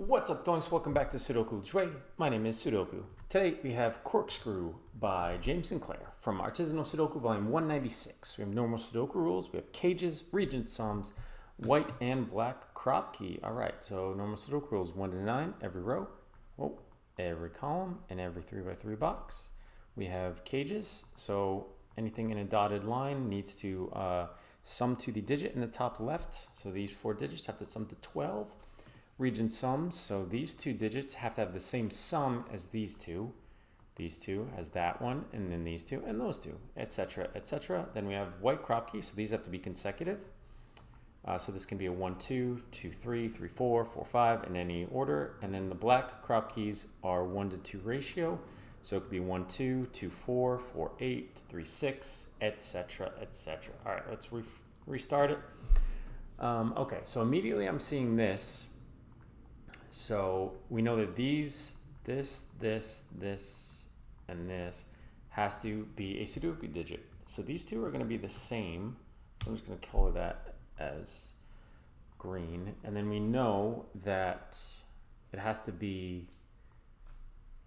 What's up, donks? Welcome back to Sudoku Shui. My name is Sudoku. Today we have Corkscrew by James Sinclair from Artisanal Sudoku Volume 196. We have normal Sudoku rules, we have cages, regent sums, white and black crop key. Alright, so normal Sudoku rules 1 to 9, every row, every column, and every 3x3 box. We have cages, so anything in a dotted line needs to sum to the digit in the top left. So these 4 digits have to sum to 12. Regent sums, so these 2 digits have to have the same sum as these two as that one, and then these 2 and those 2, etc., etc. Then we have white crop key, so these have to be consecutive. So this can be a 1 2 2 3 3 4 4 5 in any order. And then the black crop keys are 1 to 2 ratio, so it could be 1 2 2 4 4 8 3 6, etc., etc. All right, let's restart it. Okay, so immediately I'm seeing this. So we know that this, and this has to be a Sudoku digit. So these two are going to be the same. So I'm just going to color that as green. And then we know that it has to be,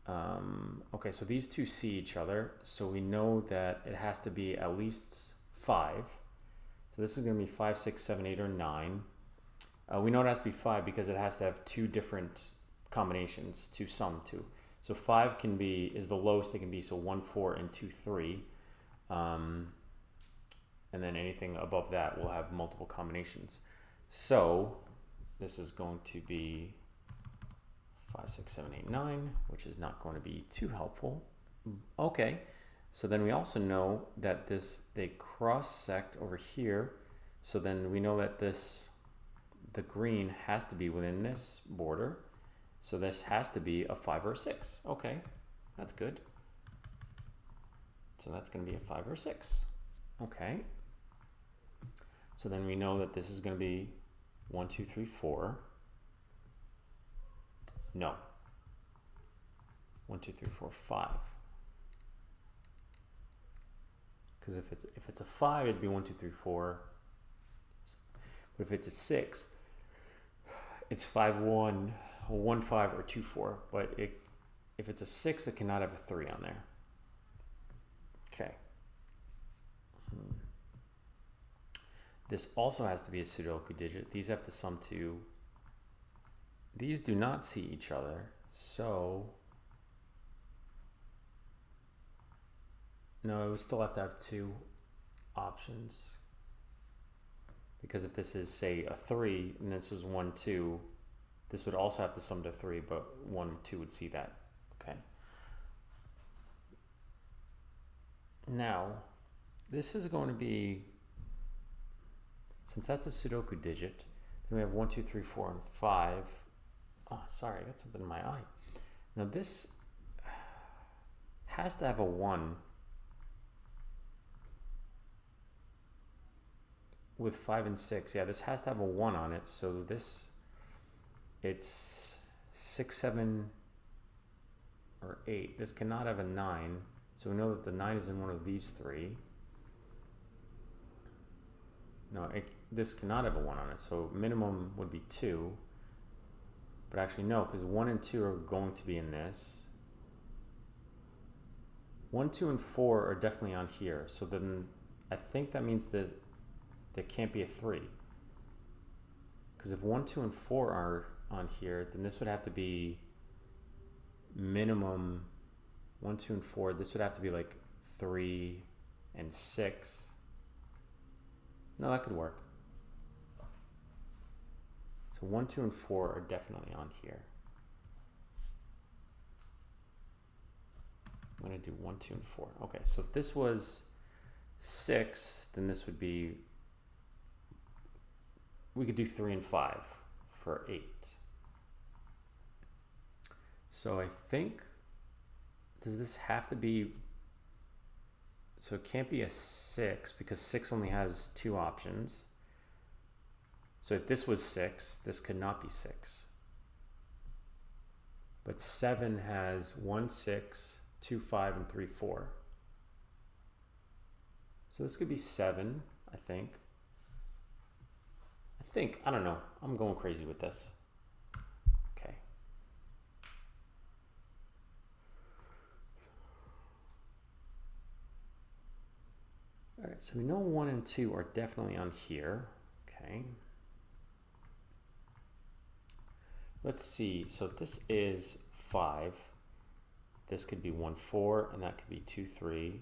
okay, so these two see each other. So we know that it has to be at least 5. So this is going to be 5, 6, 7, 8, or 9. We know it has to be 5 because it has to have 2 different combinations to sum to. So 5 is the lowest it can be, so 1, 4, and 2, 3. And then anything above that will have multiple combinations. So this is going to be 5, 6, 7, 8, 9, which is not going to be too helpful. Okay, so then we also know that they cross-sect over here. So then we know that the green has to be within this border. So this has to be a 5 or a 6. Okay, that's good. So that's going to be a 5 or a 6. Okay. So then we know that this is going to be 1, 2, 3, 4. No. 1, 2, 3, 4, 5. Because if it's a 5, it'd be 1, 2, 3, 4. But if it's a 6, it's 5, 1, 1, 5, or 2, 4. But if it's a 6, it cannot have a 3 on there. Okay. This also has to be a Sudoku digit. These have to sum to, these do not see each other. So, no, it would still have to have 2 options. Because if this is, say, a 3, and this was 1, 2, this would also have to sum to 3, but 1, 2 would see that. Okay. Now, this is going to be, since that's a Sudoku digit, then we have 1, 2, 3, 4, and 5. Oh, sorry, I got something in my eye. Now this has to have a 1 with 5 and 6. Yeah, this has to have a 1 on it. So it's 6, 7, or 8. This cannot have a 9. So we know that the 9 is in one of these 3. No, this cannot have a 1 on it. So minimum would be 2. But actually no, because 1 and 2 are going to be in this. 1, 2, and 4 are definitely on here. So then I think that means that there can't be a 3. Because if 1, 2, and 4 are on here, then this would have to be minimum 1, 2, and 4. This would have to be like 3 and 6. No, that could work. So 1, 2, and 4 are definitely on here. I'm going to do 1, 2, and 4. Okay, so if this was 6, then this would be, we could do 3 and 5 for 8. So I think, does this have to be, so it can't be a 6 because 6 only has 2 options. So if this was 6, this could not be 6. But 7 has 1, 6, 2, 5, and 3, 4. So this could be 7, I think. I don't know. I'm going crazy with this. Okay. All right, so we know 1 and 2 are definitely on here. Okay. Let's see. So if this is 5, this could be 1, 4, and that could be 2, 3,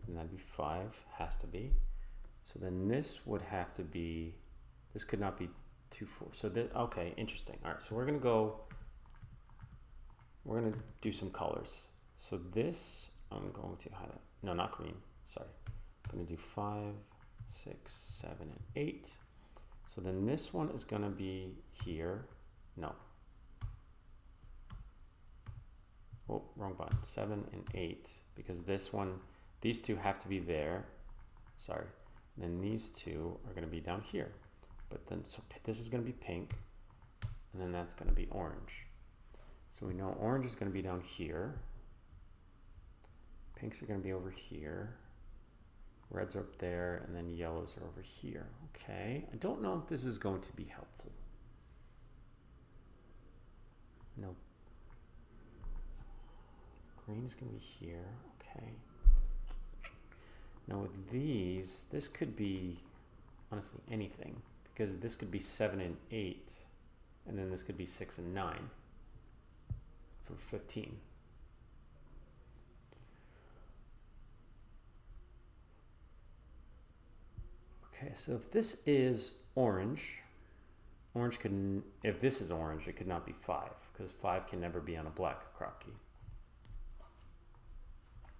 and that'd be 5. Has to be. So then this would have to be. This could not be 2, 4. So that, okay, interesting. All right, so we're gonna do some colors. So this, I'm going to highlight. No, not green. Sorry. I'm gonna do 5, 6, 7, and 8. So then this one is gonna be here. No. Oh, wrong button. 7 and 8, because this one, these two have to be there. Sorry. And then these two are gonna be down here. But then, so this is gonna be pink, and then that's gonna be orange. So we know orange is gonna be down here. Pinks are gonna be over here. Reds are up there, and then yellows are over here. Okay, I don't know if this is going to be helpful. No. Green is gonna be here, okay. Now with these, this could be, honestly, anything. Because this could be 7 and 8, and then this could be 6 and 9 for 15. Okay, so if this is orange, orange could, if this is orange, it could not be 5, because 5 can never be on a black crop key.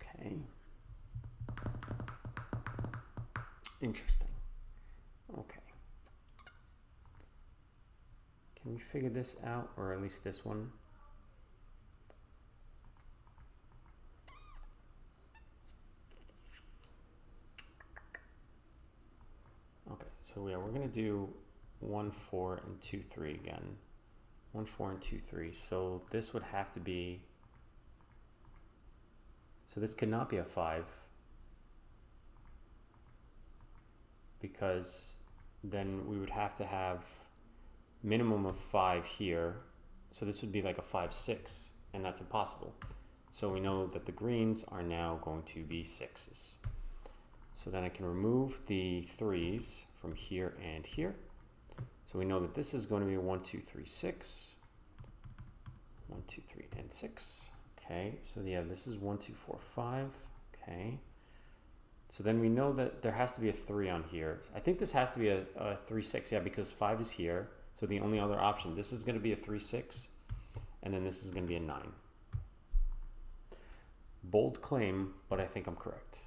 Okay. Interesting. Okay. Can we figure this out, or at least this one? Okay, so yeah, we're gonna do 1, 4, and 2, 3 again. 1, 4, and 2, 3. So this would have to be, so this could not be a 5, because then we would have to have minimum of 5 here. So this would be like a 5, 6, and that's impossible. So we know that the greens are now going to be 6s. So then I can remove the 3s from here and here. So we know that this is going to be 1, 2, 3, 6. 1, 2, 3, and 6. Okay, so yeah, this is 1, 2, 4, 5. Okay. So then we know that there has to be a 3 on here. I think this has to be a 3, 6, yeah, because 5 is here. So the only other option, this is going to be a 3, 6, and then this is going to be a 9. Bold claim, but I think I'm correct.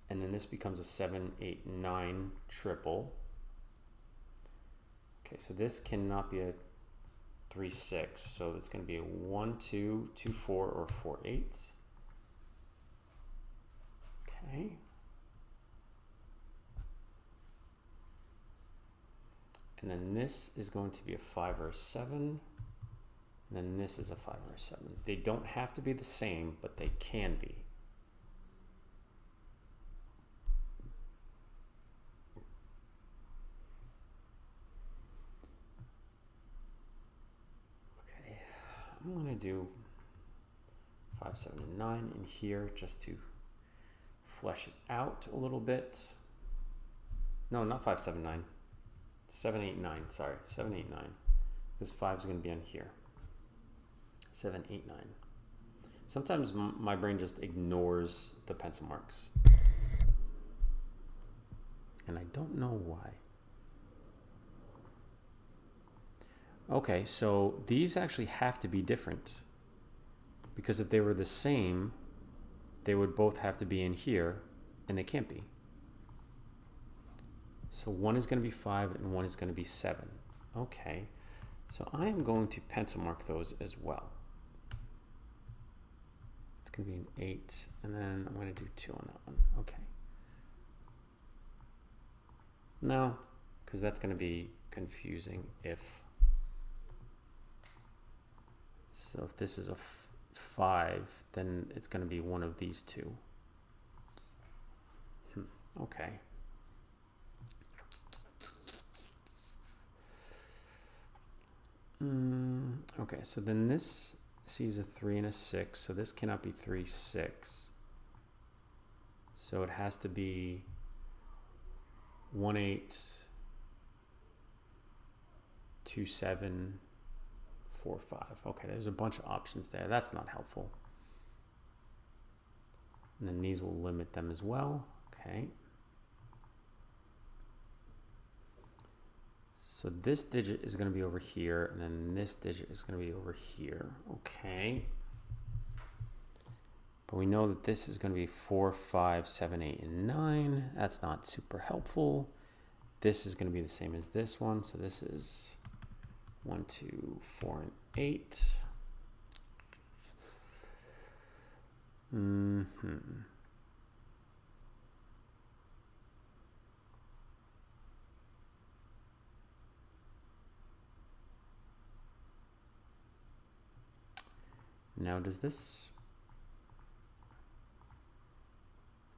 And then this becomes a 7, 8, 9 triple. Okay, so this cannot be a 3, 6, so it's going to be a 1, 2, 2, 4, or 4, 8. Okay. And then this is going to be a 5 or a 7. And then this is a 5 or a 7. They don't have to be the same, but they can be. Okay, I'm going to do 5, 7, and 9 in here just to flesh it out a little bit. No, not 5, 7, 9. 7, 8, 9, sorry, 7, 8, 9, because 5 is going to be on here. 7, 8, 9. Sometimes my brain just ignores the pencil marks, and I don't know why. Okay, so these actually have to be different, because if they were the same, they would both have to be in here, and they can't be. So one is going to be 5 and one is going to be 7. Okay, so I am going to pencil mark those as well. It's going to be an 8, and then I'm going to do 2 on that one. Okay. No, because that's going to be confusing if... So if this is a 5, then it's going to be one of these two. Okay. Okay, so then this sees a 3 and a 6, so this cannot be 3, 6. So it has to be 1 8 2 7 4 5. Okay, there's a bunch of options there. That's not helpful. And then these will limit them as well. Okay. So this digit is going to be over here, and then this digit is going to be over here. Okay. But we know that this is going to be 4, 5, 7, 8, and 9. That's not super helpful. This is going to be the same as this one. So this is 1, 2, 4, and 8. Now does this,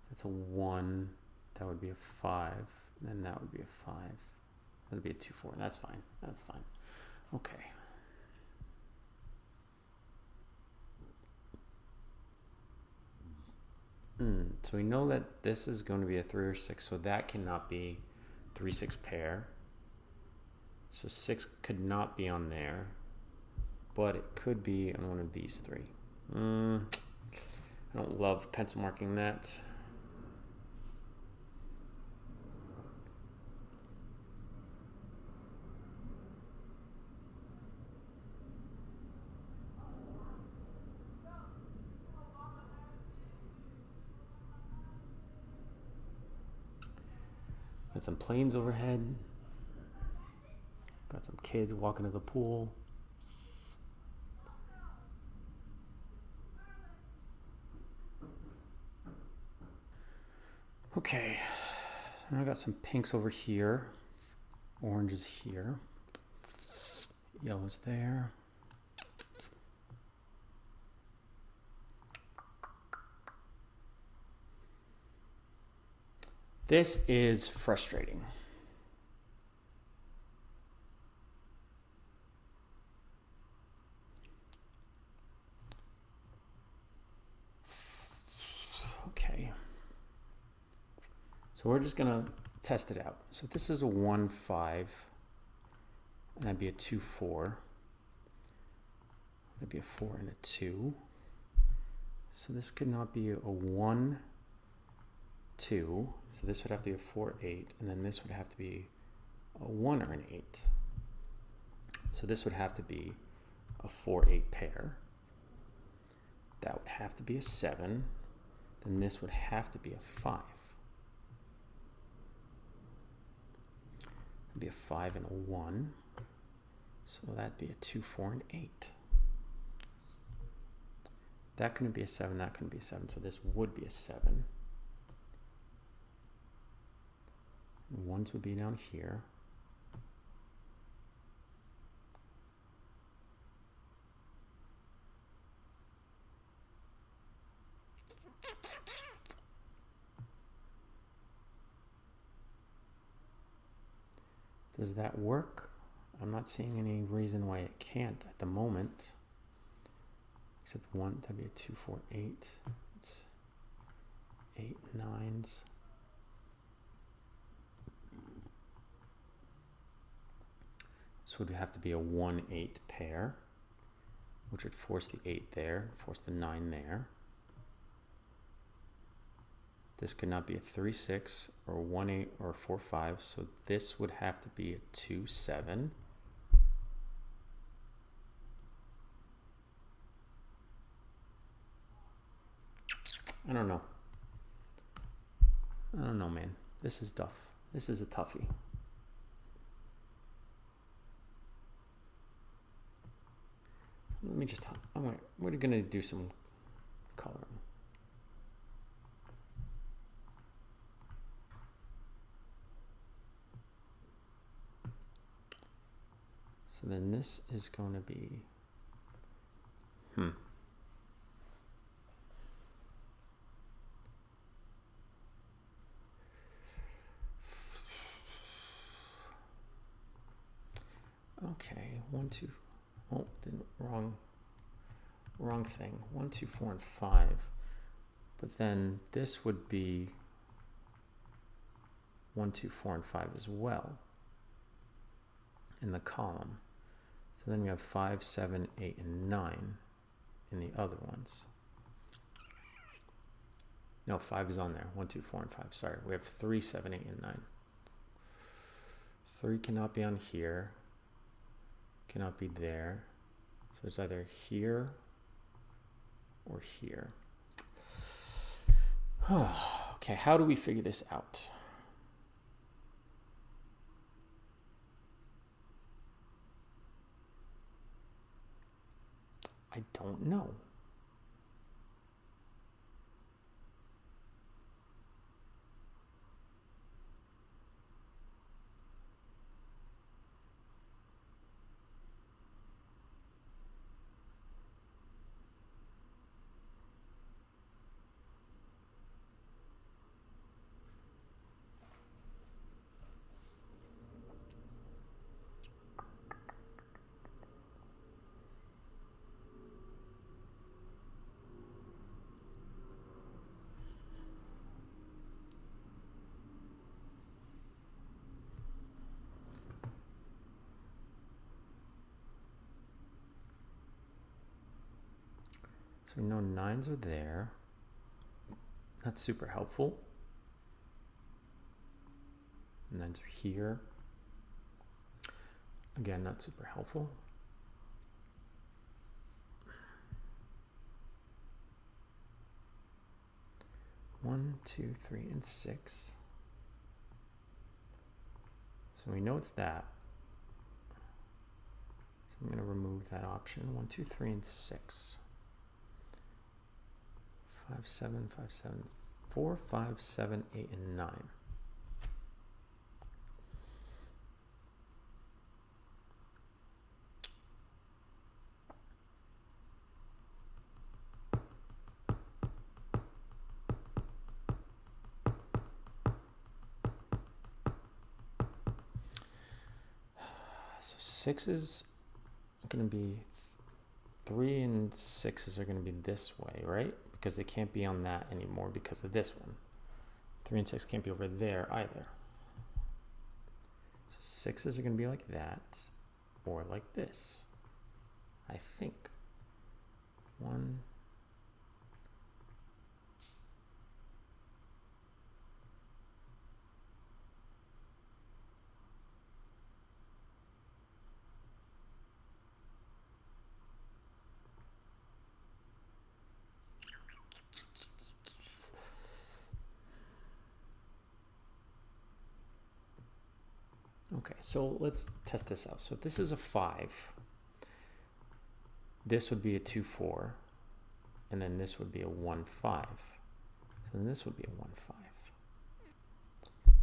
that's a 1, that would be a 5, and then that would be a 5. That would be a 2, 4, that's fine, that's fine. Okay. So we know that this is going to be a 3 or 6, so that cannot be 3, 6 pair. So 6 could not be on there, but it could be on one of these 3. I don't love pencil marking that. Got some planes overhead. Got some kids walking to the pool. Okay, so now I got some pinks over here. Oranges here. Yellow's there. This is frustrating. Okay. So we're just gonna test it out. So this is a 1, 5, and that'd be a 2, 4. That'd be a 4 and a 2. So this could not be a 1, 2. So this would have to be a 4, 8, and then this would have to be a 1 or an 8. So this would have to be a 4, 8 pair. That would have to be a 7. Then this would have to be a 5. It'd be a 5 and a 1. So that'd be a 2, 4, and 8. That couldn't be a 7, that couldn't be a 7, so this would be a 7. And 1s would be down here. Does that work? I'm not seeing any reason why it can't at the moment. Except 1, that'd be a 2, 4, 8. It's 8, 9s. This would have to be a 1, 8 pair, which would force the 8 there, force the 9 there. This could not be a 3, 6, or 1, 8, or 4, 5, so this would have to be a 2, 7. I don't know. I don't know, man. This is tough. This is a toughie. Let me just, we're going to do some coloring. So then this is going to be, okay, 1, 2, wrong thing. 1, 2, 4, and 5. But then this would be 1, 2, 4, and 5 as well in the column. So then we have 5, 7, 8, and 9 in the other ones. No, 5 is on there. 1, 2, 4, and 5. Sorry, we have 3, 7, 8, and 9. 3 cannot be on here. Cannot be there. So it's either here or here. Okay, how do we figure this out? I don't know. So we know 9s are there. That's super helpful. 9s are here. Again, not super helpful. One, 2, 3, and 6. So we know it's that. So I'm going to remove that option. 1, 2, 3, and 6. 5, 7, 5, 7, 4, 5, 7, 8, and 9. So 6s are going to be 3 and 6s are going to be this way, right? Because they can't be on that anymore because of this one. 3 and 6 can't be over there either. So 6s are going to be like that or like this, I think. 1. Okay, so let's test this out. So if this is a 5, this would be a 2, 4, and then this would be a 1, 5. So then this would be a 1, 5.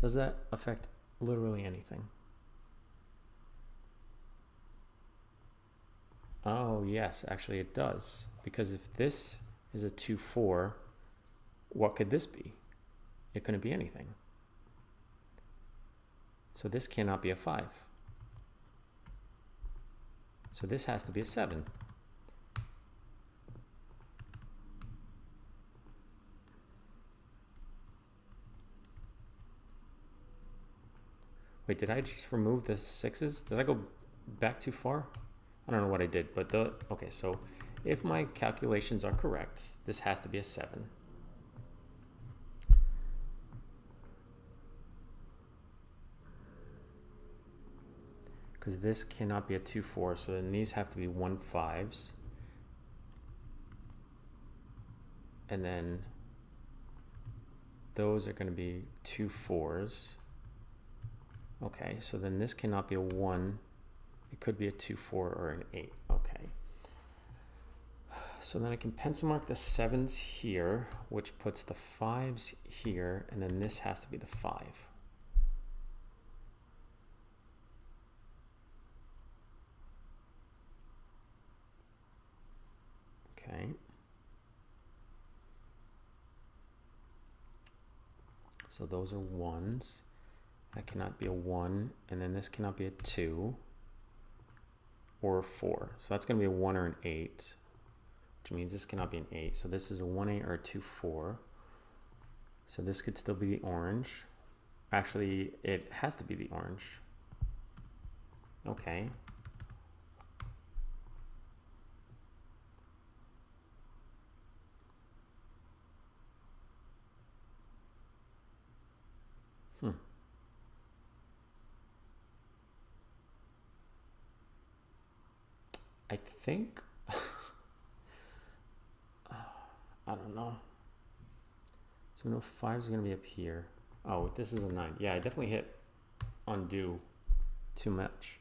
Does that affect literally anything? Oh, yes, actually it does. Because if this is a 2, 4, what could this be? It couldn't be anything. So this cannot be a 5. So this has to be a 7. Wait, did I just remove the 6s? Did I go back too far? I don't know what I did, but okay, so if my calculations are correct, this has to be a 7. Because this cannot be a 2, 4, so then these have to be 1, 5s. And then those are going to be 2, 4s. Okay, so then this cannot be a 1. It could be a 2, 4, or an 8. Okay. So then I can pencil mark the 7s here, which puts the 5s here, and then this has to be the 5. Okay. So those are 1s. That cannot be a 1, and then this cannot be a 2 or a 4. So that's going to be a 1 or an 8, which means this cannot be an 8. So this is a 1, 8 or a 2, 4. So this could still be the orange. Actually, it has to be the orange. Okay. I think, I don't know. So no 5 is going to be up here. Oh, this is a 9. Yeah, I definitely hit undo too much.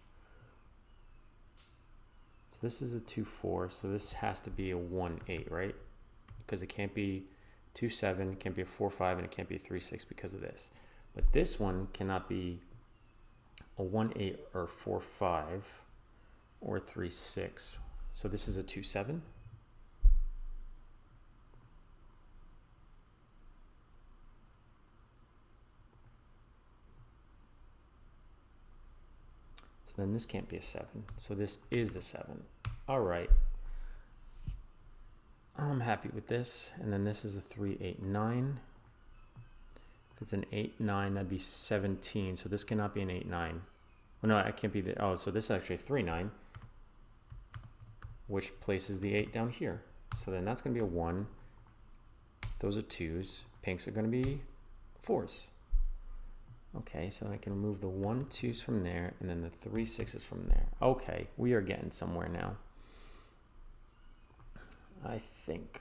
So this is a 2-4, so this has to be a 1-8, right? Because it can't be 2-7, it can't be a 4-5, and it can't be a 3-6 because of this. But this one cannot be a 1-8 or 4-5 or 3-6. So this is a 2-7. So then this can't be a 7. So this is the 7. All right. I'm happy with this. And then this is a 3-8-9. If it's an 8-9, that'd be 17. So this cannot be an 8-9. Well, no, it can't be the, oh, so this is actually a 3-9, which places the 8 down here. So then that's going to be a 1. Those are 2s. Pinks are going to be 4s. Okay, so I can remove the 1-2s from there, and then the 3-6s from there. Okay, we are getting somewhere now. I think.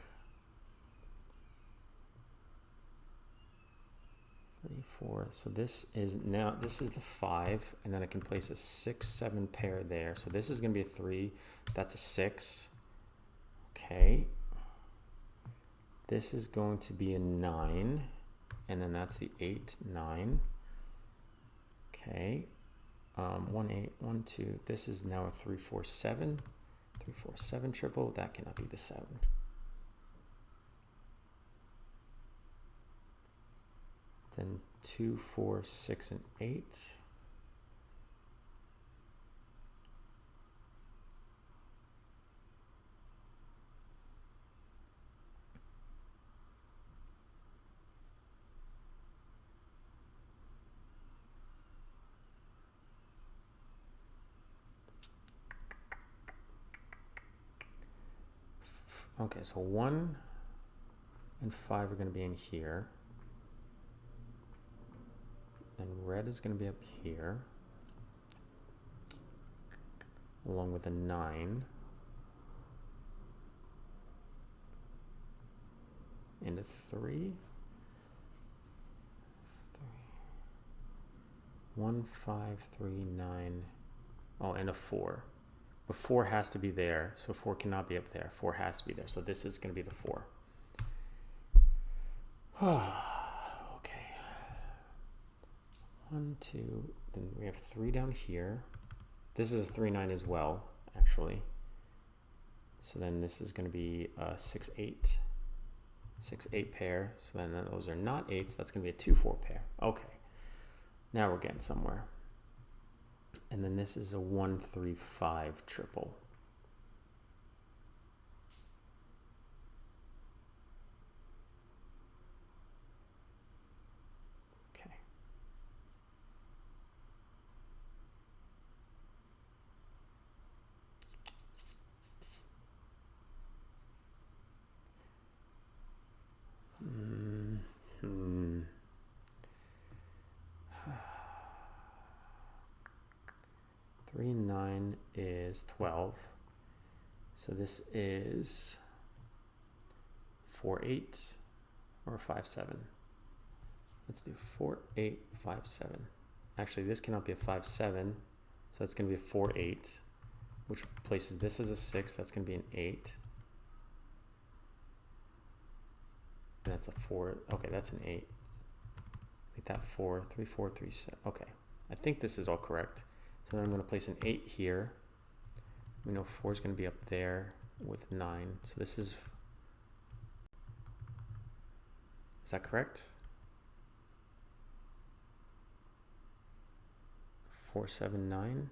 3, 4. So this is now, this is the 5, and then I can place a 6, 7 pair there. So this is going to be a 3. That's a 6. Okay. This is going to be a 9, and then that's the 8, 9. Okay. 1, 8, 1, 2. This is now a 3, 4, 7. 3, 4, 7 triple. That cannot be the 7. Then 2, 4, 6, and 8. Okay, so 1 and 5 are going to be in here. And red is going to be up here, along with a 9. And a 3. 1, 5, 3, 9. Oh, and a 4. But 4 has to be there, so 4 cannot be up there. 4 has to be there, so this is going to be the 4. Okay. 1, 2, then we have 3 down here. This is a 3, 9 as well, actually. So then this is going to be a 6, 8. 6, 8 pair. So then those are not 8s. That's going to be a 2, 4 pair. Okay. Now we're getting somewhere. And then this is a 1, 3, 5 triple. Okay. Mm-hmm. 3, 9 is 12. So this is 4, 8 or 5, 7. Let's do 4, 8, 5, 7. Actually, this cannot be a 5, 7. So that's going to be a 4, 8, which places this as a 6. That's going to be an 8. And that's a 4. Okay, that's an 8. Like that 4, 3, 4, 3, 7. Okay, I think this is all correct. So then I'm going to place an 8 here. We know 4 is going to be up there with 9. So this is that correct? 4, 7, 9.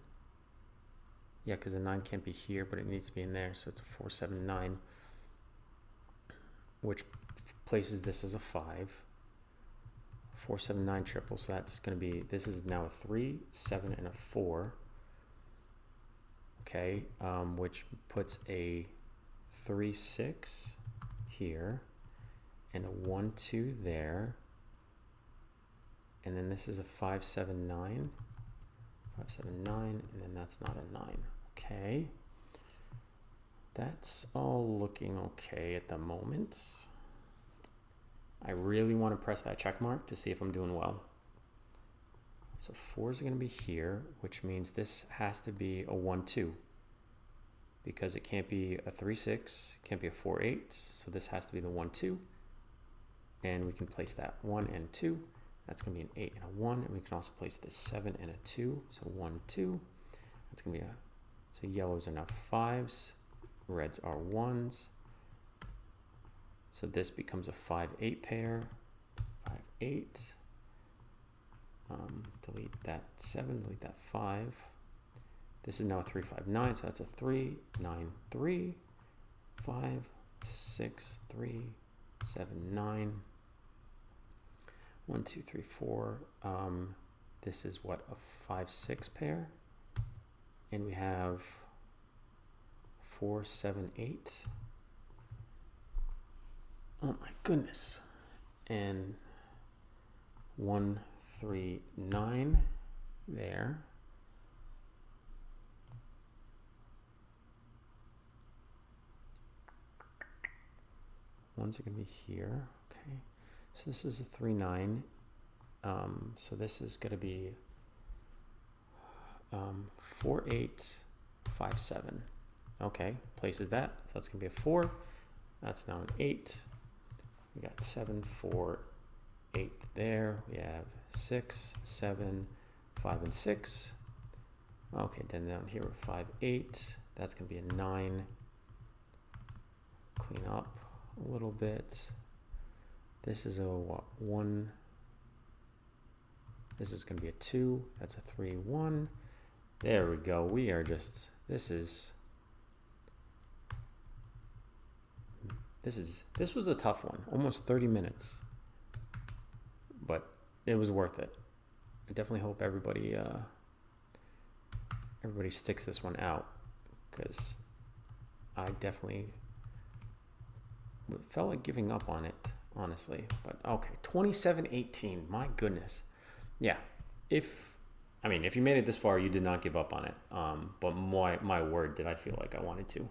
Yeah, because the 9 can't be here, but it needs to be in there. So it's a 4, 7, 9, which places this as a 5. 4, 7, 9 triple. So that's going to be, this is now a 3, 7, and a 4. Okay, which puts a 3, 6 here and a 1, 2 there. And then this is a 5, 7, 9. 5, 7, 9, and then that's not a 9. Okay. That's all looking okay at the moment. I really want to press that check mark to see if I'm doing well. So 4s are going to be here, which means this has to be a 1, 2. Because it can't be a 3, 6, can't be a 4, 8. So this has to be the 1, 2. And we can place that 1 and 2. That's going to be an 8 and a 1. And we can also place this 7 and a 2. So 1, 2. That's going to be a, so yellows are now 5s. Reds are 1s. So this becomes a 5, 8 pair. 5, 8. Delete that 7, delete that 5. This is now a 3, 5, 9. So that's a 3, 9, 3, 5, 6, 3, 7, 9. 1, 2, 3, 4. This is what, a 5, 6 pair. And we have 4, 7, 8. Oh my goodness. And 1, 3, 9 there. Ones are going to be here. Okay. So this is a 3, 9. So this is going to be 4, 8, 5, 7. Okay, places that. So that's going to be a 4. That's now an 8. We got 7, 4, 8 there. We have 6, 7, 5, and 6. Okay, then down here we're 5, 8. That's going to be a 9. Clean up a little bit. This is a what, 1. This is going to be a 2. That's a 3, 1. There we go. We are just, this was a tough one. Almost 30 minutes. But it was worth it. I definitely hope everybody sticks this one out, because I definitely felt like giving up on it, honestly. But okay, 27-18. My goodness. Yeah. If you made it this far, you did not give up on it. But my word, did I feel like I wanted to.